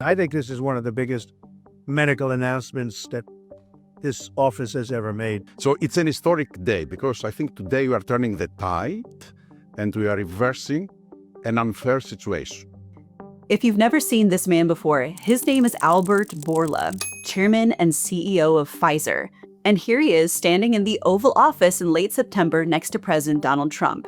I think this is one of the biggest medical announcements that this office has ever made. So it's an historic day because I think today we are turning the tide and we are reversing an unfair situation. If you've never seen this man before, his name is Albert Bourla, chairman and CEO of Pfizer. And here he is standing in the Oval Office in late September next to President Donald Trump,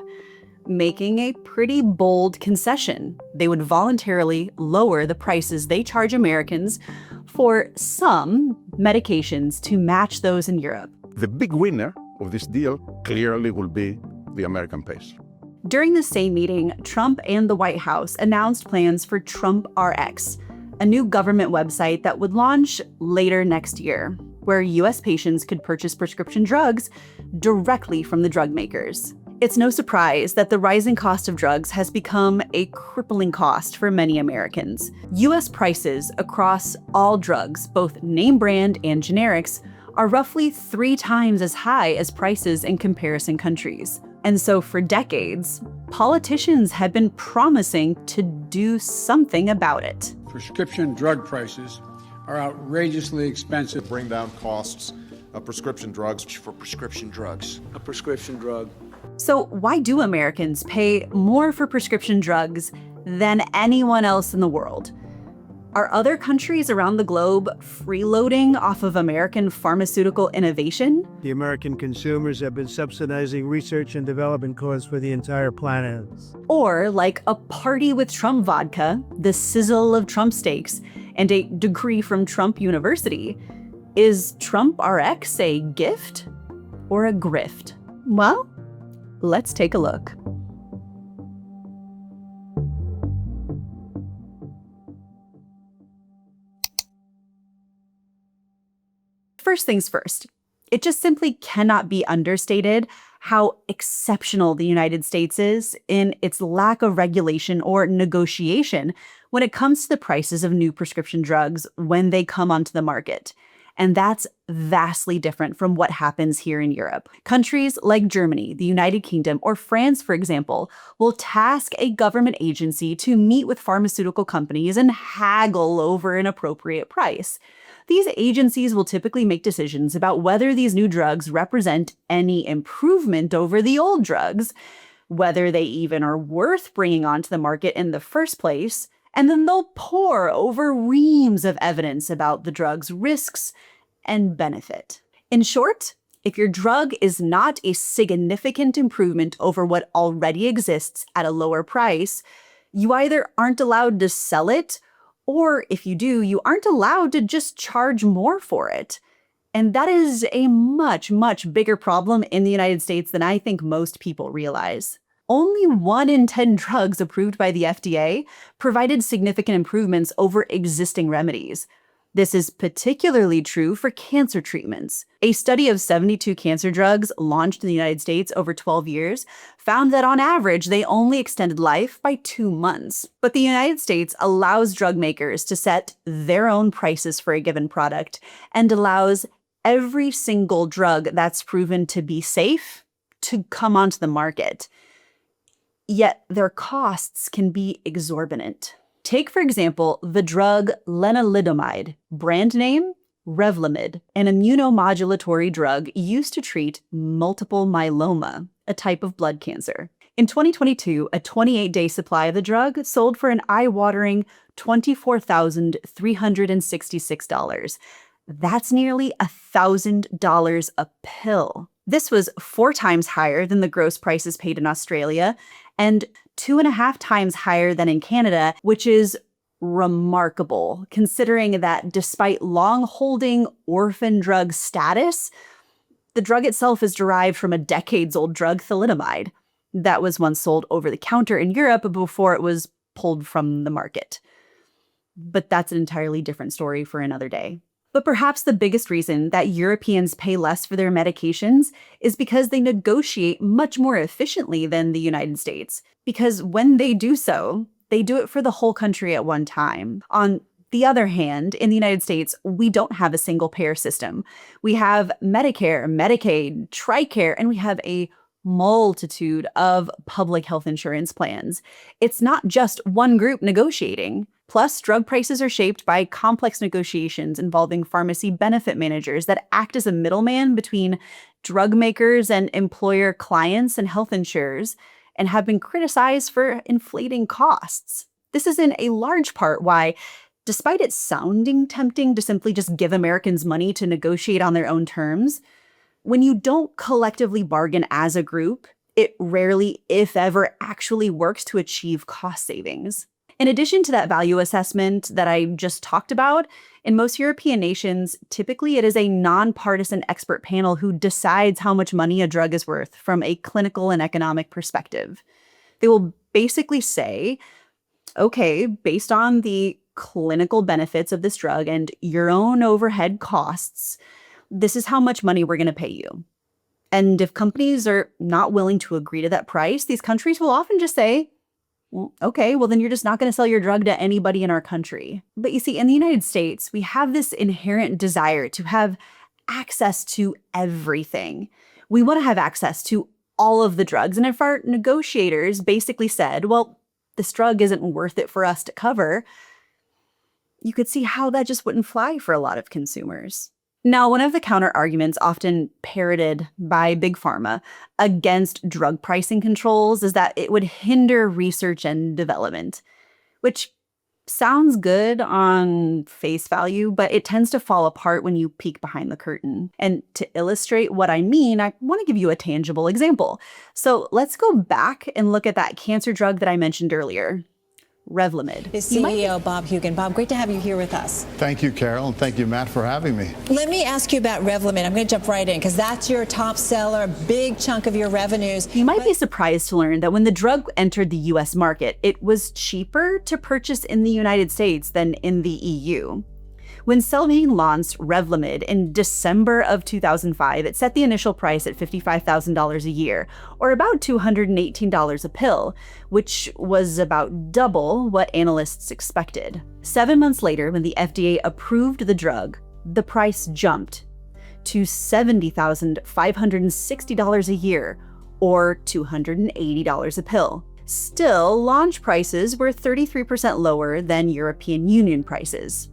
making a pretty bold concession. They would voluntarily lower the prices they charge Americans for some medications to match those in Europe. The big winner of this deal clearly will be the American patient. During the same meeting, Trump and the White House announced plans for TrumpRx, a new government website that would launch later next year, where U.S. patients could purchase prescription drugs directly from the drug makers. It's no surprise that the rising cost of drugs has become a crippling cost for many Americans. U.S. prices across all drugs, both name brand and generics, are roughly 3 times as high as prices in comparison countries. And so for decades, politicians have been promising to do something about it. Prescription drug prices are outrageously expensive. Bring down costs of prescription drugs. For prescription drugs. A prescription drug. So why do Americans pay more for prescription drugs than anyone else in the world? Are other countries around the globe freeloading off of American pharmaceutical innovation? The American consumers have been subsidizing research and development costs for the entire planet. Or like a party with Trump vodka, the sizzle of Trump steaks, and a degree from Trump University, is TrumpRx a gift or a grift? Well, let's take a look. First things first, it just simply cannot be understated how exceptional the United States is in its lack of regulation or negotiation when it comes to the prices of new prescription drugs when they come onto the market. And that's vastly different from what happens here in Europe. Countries like Germany, the United Kingdom, or France, for example, will task a government agency to meet with pharmaceutical companies and haggle over an appropriate price. These agencies will typically make decisions about whether these new drugs represent any improvement over the old drugs, whether they even are worth bringing onto the market in the first place, and then they'll pore over reams of evidence about the drug's risks and benefit. In short, if your drug is not a significant improvement over what already exists at a lower price, you either aren't allowed to sell it, or if you do, you aren't allowed to just charge more for it. And that is a much, much bigger problem in the United States than I think most people realize. Only 1 in 10 drugs approved by the FDA provided significant improvements over existing remedies. This is particularly true for cancer treatments. A study of 72 cancer drugs launched in the United States over 12 years found that on average, they only extended life by 2 months. But the United States allows drug makers to set their own prices for a given product and allows every single drug that's proven to be safe to come onto the market. Yet their costs can be exorbitant. Take, for example, the drug lenalidomide, brand name Revlimid, an immunomodulatory drug used to treat multiple myeloma, a type of blood cancer. In 2022, a 28-day supply of the drug sold for an eye-watering $24,366. That's nearly $1,000 a pill. This was 4 times higher than the gross prices paid in Australia and 2.5 times higher than in Canada, which is remarkable considering that despite long-holding orphan drug status, the drug itself is derived from a decades-old drug, thalidomide, that was once sold over the counter in Europe before it was pulled from the market. But that's an entirely different story for another day. But perhaps the biggest reason that Europeans pay less for their medications is because they negotiate much more efficiently than the United States. Because when they do so, they do it for the whole country at one time. On the other hand, in the United States, we don't have a single payer system. We have Medicare, Medicaid, TRICARE, and we have a multitude of public health insurance plans. It's not just one group negotiating. Plus, drug prices are shaped by complex negotiations involving pharmacy benefit managers that act as a middleman between drug makers and employer clients and health insurers, and have been criticized for inflating costs. This is in a large part why, despite it sounding tempting to simply just give Americans money to negotiate on their own terms, when you don't collectively bargain as a group, it rarely, if ever, actually works to achieve cost savings. In addition to that value assessment that I just talked about, in most European nations, typically it is a nonpartisan expert panel who decides how much money a drug is worth from a clinical and economic perspective. They will basically say, okay, based on the clinical benefits of this drug and your own overhead costs, this is how much money we're going to pay you. And if companies are not willing to agree to that price, these countries will often just say, well, okay, well, then you're just not going to sell your drug to anybody in our country. But you see, in the United States, we have this inherent desire to have access to everything. We want to have access to all of the drugs. And if our negotiators basically said, well, this drug isn't worth it for us to cover, you could see how that just wouldn't fly for a lot of consumers. Now, one of the counter arguments often parroted by Big Pharma against drug pricing controls is that it would hinder research and development, which sounds good on face value, but it tends to fall apart when you peek behind the curtain. And to illustrate what I mean, I want to give you a tangible example. So let's go back and look at that cancer drug that I mentioned earlier, Revlimid. The CEO, Bob Hugan. Bob, great to have you here with us. Thank you, Carol, and thank you, Matt, for having me. Let me ask you about Revlimid. I'm going to jump right in because that's your top seller, big chunk of your revenues. You might be surprised to learn that when the drug entered the US market, it was cheaper to purchase in the United States than in the EU. When Celgene launched Revlimid in December of 2005, it set the initial price at $55,000 a year, or about $218 a pill, which was about double what analysts expected. 7 months later, when the FDA approved the drug, the price jumped to $70,560 a year, or $280 a pill. Still, launch prices were 33% lower than European Union prices.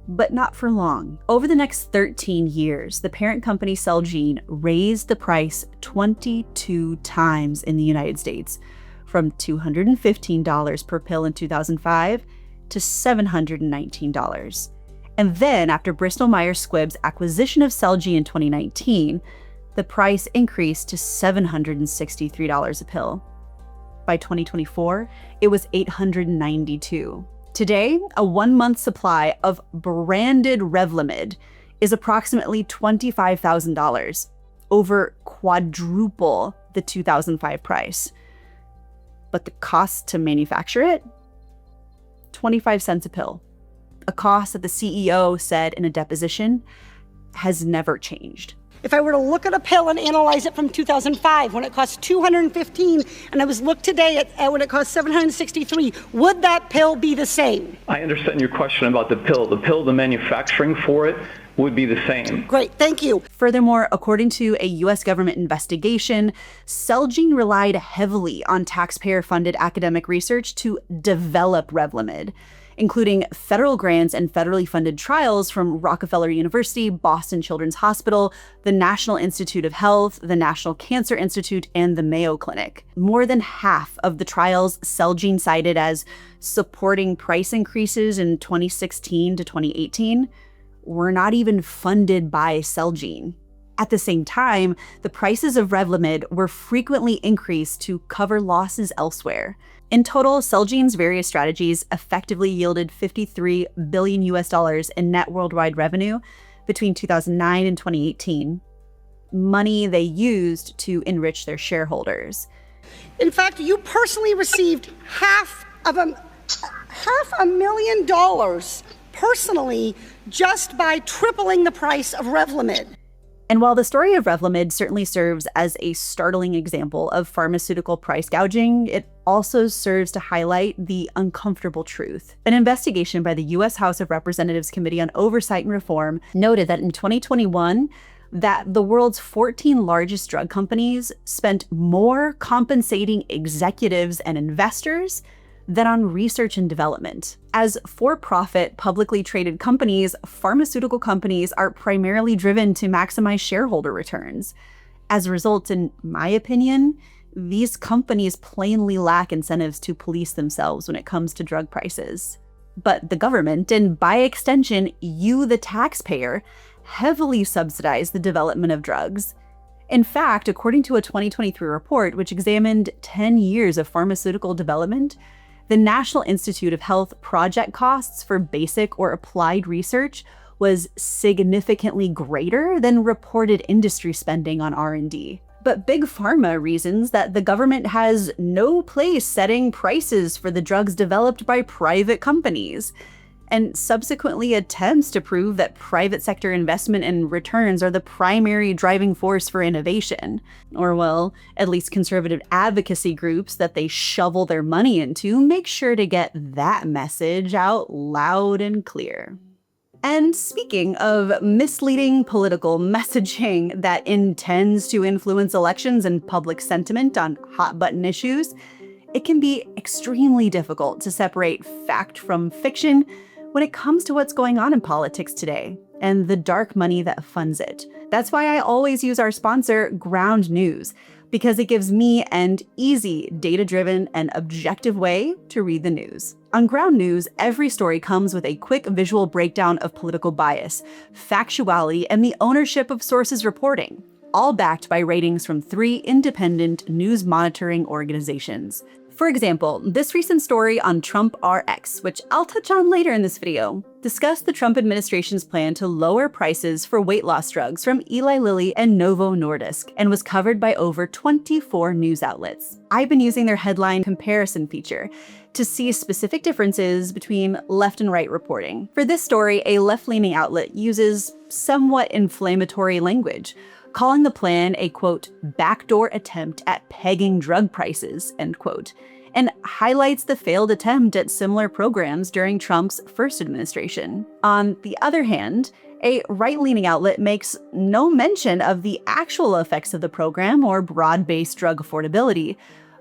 But not for long. Over the next 13 years, the parent company Celgene raised the price 22 times in the United States, from $215 per pill in 2005 to $719. And then, after Bristol Myers Squibb's acquisition of Celgene in 2019, the price increased to $763 a pill. By 2024, it was $892. Today, a 1-month supply of branded Revlimid is approximately $25,000, over quadruple the 2005 price. But the cost to manufacture it? 25 cents a pill. A cost that the CEO said in a deposition has never changed. If I were to look at a pill and analyze it from 2005 when it cost $215 and I was looked today at when it cost $763, would that pill be the same? I understand your question about the pill. The manufacturing for it would be the same. Great, thank you. Furthermore, according to a U.S. government investigation, Celgene relied heavily on taxpayer-funded academic research to develop Revlimid, including federal grants and federally funded trials from Rockefeller University, Boston Children's Hospital, the National Institute of Health, the National Cancer Institute, and the Mayo Clinic. More than half of the trials Celgene cited as supporting price increases in 2016 to 2018 were not even funded by Celgene. At the same time, the prices of Revlimid were frequently increased to cover losses elsewhere. In total, Celgene's various strategies effectively yielded $53 billion in net worldwide revenue between 2009 and 2018, money they used to enrich their shareholders. In fact, you personally received $500,000 personally just by tripling the price of Revlimid. And while the story of Revlimid certainly serves as a startling example of pharmaceutical price gouging, it also serves to highlight the uncomfortable truth. An investigation by the U.S. House of Representatives Committee on Oversight and Reform noted that in 2021, that the world's 14 largest drug companies spent more compensating executives and investors than on research and development. As for-profit, publicly traded companies, pharmaceutical companies are primarily driven to maximize shareholder returns. As a result, in my opinion, these companies plainly lack incentives to police themselves when it comes to drug prices. But the government, and by extension, you, the taxpayer, heavily subsidize the development of drugs. In fact, according to a 2023 report which examined 10 years of pharmaceutical development, the National Institute of Health project costs for basic or applied research was significantly greater than reported industry spending on R&D. But Big Pharma reasons that the government has no place setting prices for the drugs developed by private companies, and subsequently attempts to prove that private sector investment and returns are the primary driving force for innovation. Or, well, at least conservative advocacy groups that they shovel their money into make sure to get that message out loud and clear. And speaking of misleading political messaging that intends to influence elections and public sentiment on hot-button issues, it can be extremely difficult to separate fact from fiction when it comes to what's going on in politics today and the dark money that funds it. That's why I always use our sponsor, Ground News, because it gives me an easy, data-driven, and objective way to read the news. On Ground News, every story comes with a quick visual breakdown of political bias, factuality, and the ownership of sources reporting, all backed by ratings from 3 independent news monitoring organizations. For example, this recent story on TrumpRx, which I'll touch on later in this video, discussed the Trump administration's plan to lower prices for weight loss drugs from Eli Lilly and Novo Nordisk, and was covered by over 24 news outlets. I've been using their headline comparison feature to see specific differences between left and right reporting. For this story, a left-leaning outlet uses somewhat inflammatory language, calling the plan a, quote, backdoor attempt at pegging drug prices, end quote, and highlights the failed attempt at similar programs during Trump's first administration. On the other hand, a right-leaning outlet makes no mention of the actual effects of the program or broad-based drug affordability,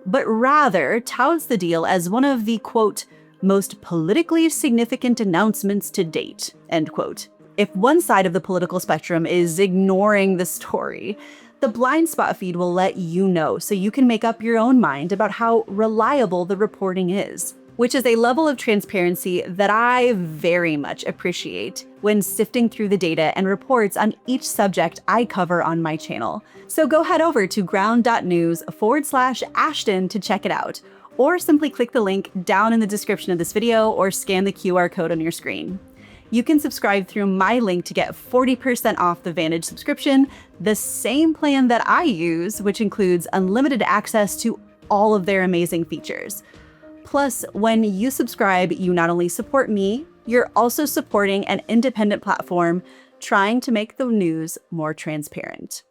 but rather touts the deal as one of the, quote, most politically significant announcements to date, end quote. If one side of the political spectrum is ignoring the story, the blind spot feed will let you know so you can make up your own mind about how reliable the reporting is, which is a level of transparency that I very much appreciate when sifting through the data and reports on each subject I cover on my channel. So go head over to ground.news/Ashton to check it out, or simply click the link down in the description of this video or scan the QR code on your screen. You can subscribe through my link to get 40% off the Vantage subscription, the same plan that I use, which includes unlimited access to all of their amazing features. Plus, when you subscribe, you not only support me, you're also supporting an independent platform trying to make the news more transparent.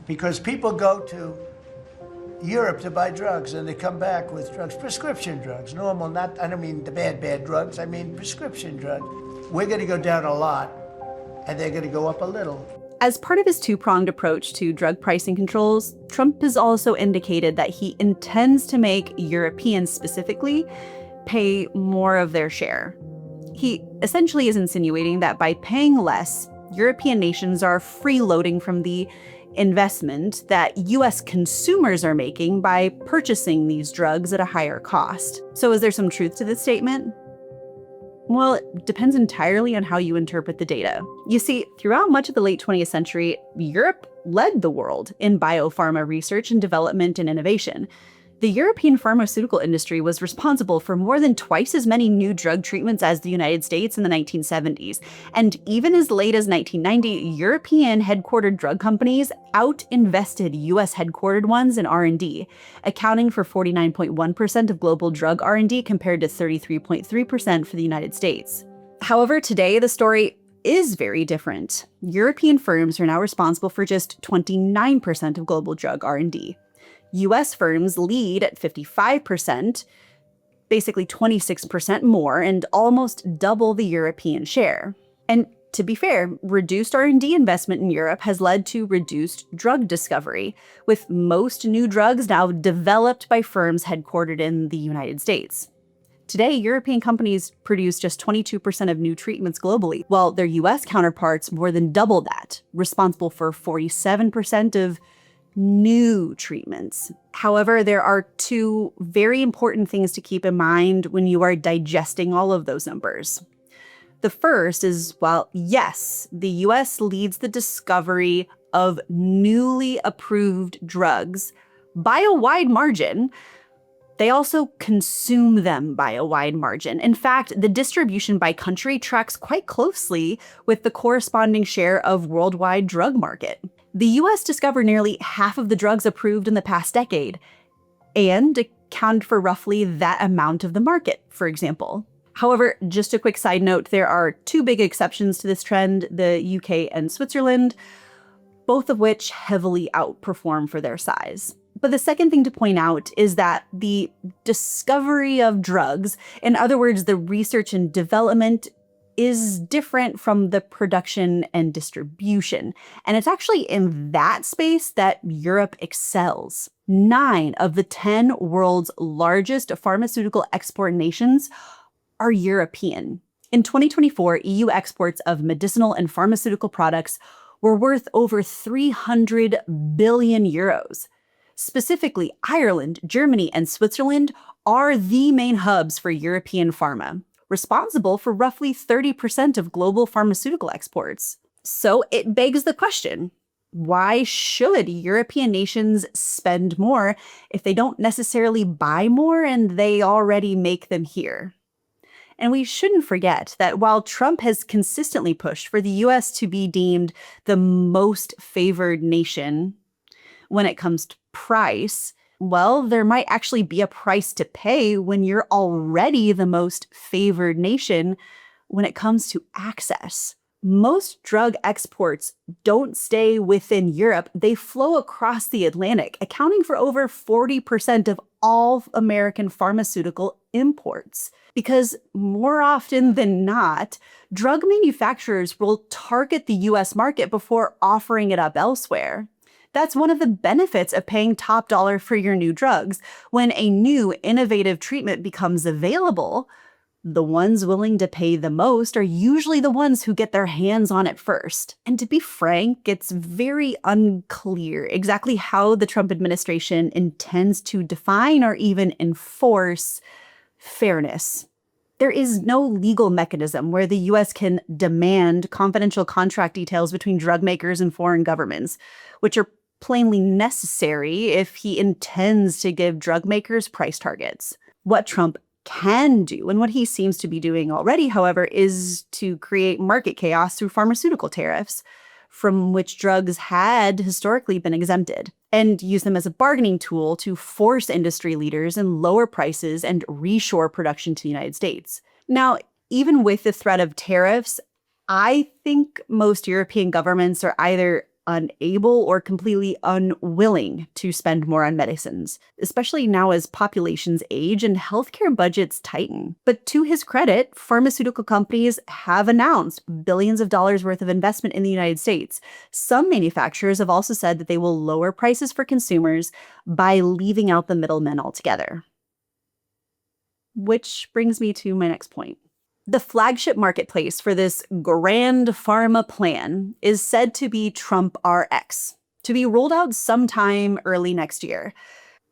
Because people go to Europe to buy drugs and they come back with drugs, prescription drugs, normal, not, I don't mean the bad drugs, I mean prescription drugs. We're going to go down a lot, and they're going to go up a little. As part of his two-pronged approach to drug pricing controls, Trump has also indicated that he intends to make Europeans specifically pay more of their share. He essentially is insinuating that by paying less, European nations are freeloading from the investment that US consumers are making by purchasing these drugs at a higher cost. So is there some truth to this statement? Well, it depends entirely on how you interpret the data. You see, throughout much of the late 20th century, Europe led the world in biopharma research and development and innovation. The European pharmaceutical industry was responsible for more than twice as many new drug treatments as the United States in the 1970s. And even as late as 1990, European headquartered drug companies out-invested US headquartered ones in R&D, accounting for 49.1% of global drug R&D compared to 33.3% for the United States. However, today the story is very different. European firms are now responsible for just 29% of global drug R&D. US firms lead at 55%, basically 26% more, and almost double the European share. And to be fair, reduced R&D investment in Europe has led to reduced drug discovery, with most new drugs now developed by firms headquartered in the United States. Today, European companies produce just 22% of new treatments globally, while their US counterparts more than double that, responsible for 47% of new treatments. However, there are two very important things to keep in mind when you are digesting all of those numbers. The first is, while yes, the US leads the discovery of newly approved drugs by a wide margin, they also consume them by a wide margin. In fact, the distribution by country tracks quite closely with the corresponding share of worldwide drug market. The US discovered nearly half of the drugs approved in the past decade and accounted for roughly that amount of the market, for example. However, just a quick side note, there are two big exceptions to this trend, the UK and Switzerland, both of which heavily outperform for their size. But the second thing to point out is that the discovery of drugs, in other words, the research and development, is different from the production and distribution. And it's actually in that space that Europe excels. 9 of the 10 world's largest pharmaceutical export nations are European. In 2024, EU exports of medicinal and pharmaceutical products were worth over 300 billion euros. Specifically, Ireland, Germany, and Switzerland are the main hubs for European pharma, responsible for roughly 30% of global pharmaceutical exports. So it begs the question, why should European nations spend more if they don't necessarily buy more and they already make them here? And we shouldn't forget that while Trump has consistently pushed for the US to be deemed the most favored nation when it comes to price, well, there might actually be a price to pay when you're already the most favored nation when it comes to access. Most drug exports don't stay within Europe. They flow across the Atlantic, accounting for over 40% of all American pharmaceutical imports. Because more often than not, drug manufacturers will target the US market before offering it up elsewhere. That's one of the benefits of paying top dollar for your new drugs. When a new innovative treatment becomes available, the ones willing to pay the most are usually the ones who get their hands on it first. And to be frank, it's very unclear exactly how the Trump administration intends to define or even enforce fairness. There is no legal mechanism where the US can demand confidential contract details between drug makers and foreign governments, which are plainly necessary if he intends to give drug makers price targets. What Trump can do, and what he seems to be doing already, however, is to create market chaos through pharmaceutical tariffs, from which drugs had historically been exempted, and use them as a bargaining tool to force industry leaders and lower prices and reshore production to the United States. Now, even with the threat of tariffs, I think most European governments are either unable or completely unwilling to spend more on medicines, especially now as populations age and healthcare budgets tighten. But to his credit, pharmaceutical companies have announced billions of dollars worth of investment in the United States. Some manufacturers have also said that they will lower prices for consumers by leaving out the middlemen altogether. Which brings me to my next point. The flagship marketplace for this grand pharma plan is said to be TrumpRx, to be rolled out sometime early next year.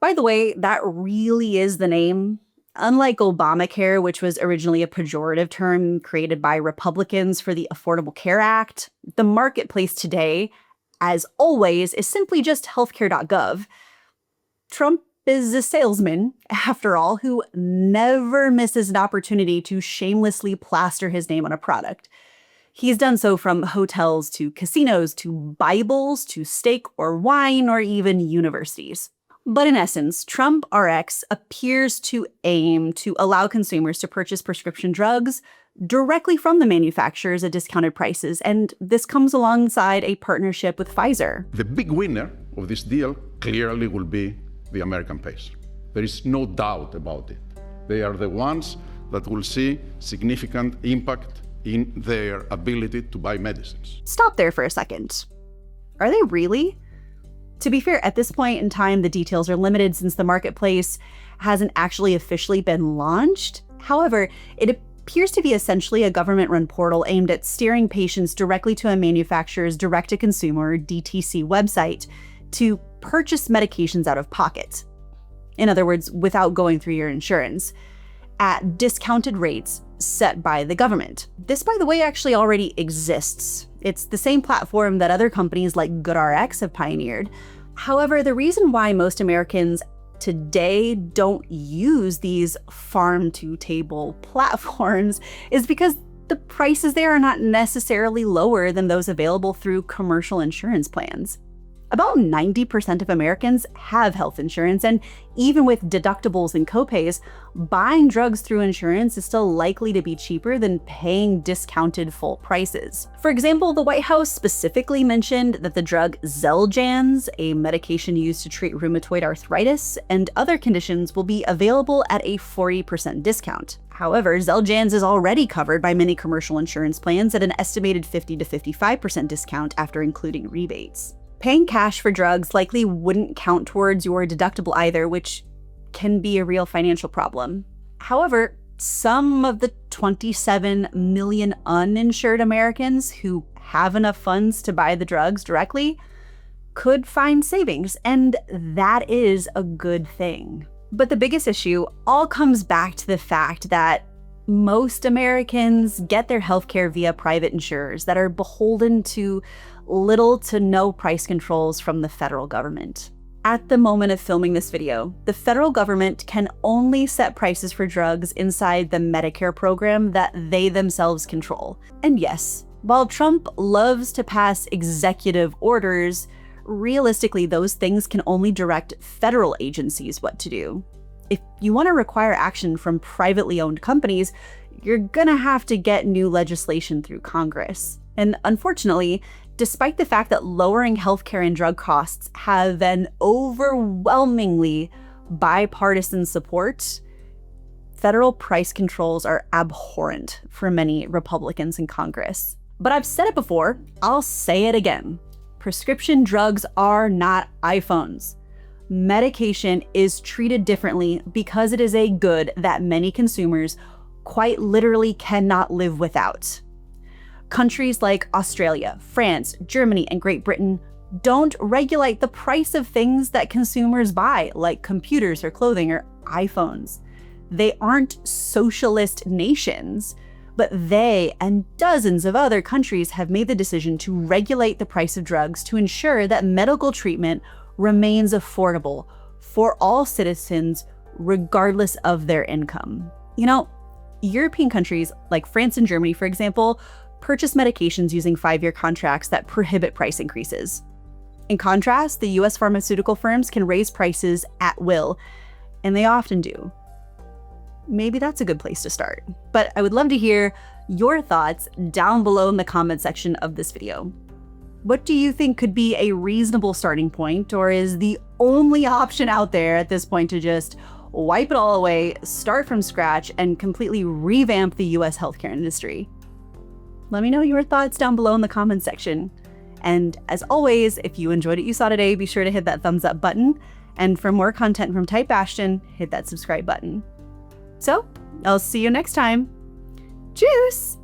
By the way, that really is the name. Unlike Obamacare, which was originally a pejorative term created by Republicans for the Affordable Care Act, the marketplace today, as always, is simply just healthcare.gov. Trump is a salesman, after all, who never misses an opportunity to shamelessly plaster his name on a product. He's done so from hotels to casinos to Bibles to steak or wine or even universities. But in essence, TrumpRx appears to aim to allow consumers to purchase prescription drugs directly from the manufacturers at discounted prices, and this comes alongside a partnership with Pfizer. The big winner of this deal clearly will be the American patient. There is no doubt about it. They are the ones that will see significant impact in their ability to buy medicines. Stop there for a second. Are they really? To be fair, at this point in time, the details are limited since the marketplace hasn't actually officially been launched. However, it appears to be essentially a government-run portal aimed at steering patients directly to a manufacturer's direct-to-consumer DTC website to purchase medications out of pocket. In other words, without going through your insurance, at discounted rates set by the government. This, by the way, actually already exists. It's the same platform that other companies like GoodRx have pioneered. However, the reason why most Americans today don't use these farm-to-table platforms is because the prices there are not necessarily lower than those available through commercial insurance plans. About 90% of Americans have health insurance, and even with deductibles and copays, buying drugs through insurance is still likely to be cheaper than paying discounted full prices. For example, the White House specifically mentioned that the drug Xeljanz, a medication used to treat rheumatoid arthritis and other conditions, will be available at a 40% discount. However, Xeljanz is already covered by many commercial insurance plans at an estimated 50 to 55% discount after including rebates. Paying cash for drugs likely wouldn't count towards your deductible either, which can be a real financial problem. However, some of the 27 million uninsured Americans who have enough funds to buy the drugs directly could find savings, and that is a good thing. But the biggest issue all comes back to the fact that most Americans get their healthcare via private insurers that are beholden to little to no price controls from the federal government. At the moment of filming this video, the federal government can only set prices for drugs inside the Medicare program that they themselves control. And yes, while Trump loves to pass executive orders, realistically, those things can only direct federal agencies what to do. If you want to require action from privately owned companies, you're gonna have to get new legislation through Congress. And unfortunately, despite the fact that lowering healthcare and drug costs have an overwhelmingly bipartisan support, federal price controls are abhorrent for many Republicans in Congress. But I've said it before, I'll say it again. Prescription drugs are not iPhones. Medication is treated differently because it is a good that many consumers quite literally cannot live without. Countries like Australia, France, Germany, and Great Britain don't regulate the price of things that consumers buy, like computers or clothing or iPhones. They aren't socialist nations, but they and dozens of other countries have made the decision to regulate the price of drugs to ensure that medical treatment remains affordable for all citizens, regardless of their income. You know, European countries like France and Germany, for example, purchase medications using 5-year contracts that prohibit price increases. In contrast, the US pharmaceutical firms can raise prices at will, and they often do. Maybe that's a good place to start. But I would love to hear your thoughts down below in the comment section of this video. What do you think could be a reasonable starting point, or is the only option out there at this point to just wipe it all away, start from scratch, and completely revamp the US healthcare industry? Let me know your thoughts down below in the comments section. And as always, if you enjoyed what you saw today, be sure to hit that thumbs up button. And for more content from Type Ashton, hit that subscribe button. So, I'll see you next time. Tschüss!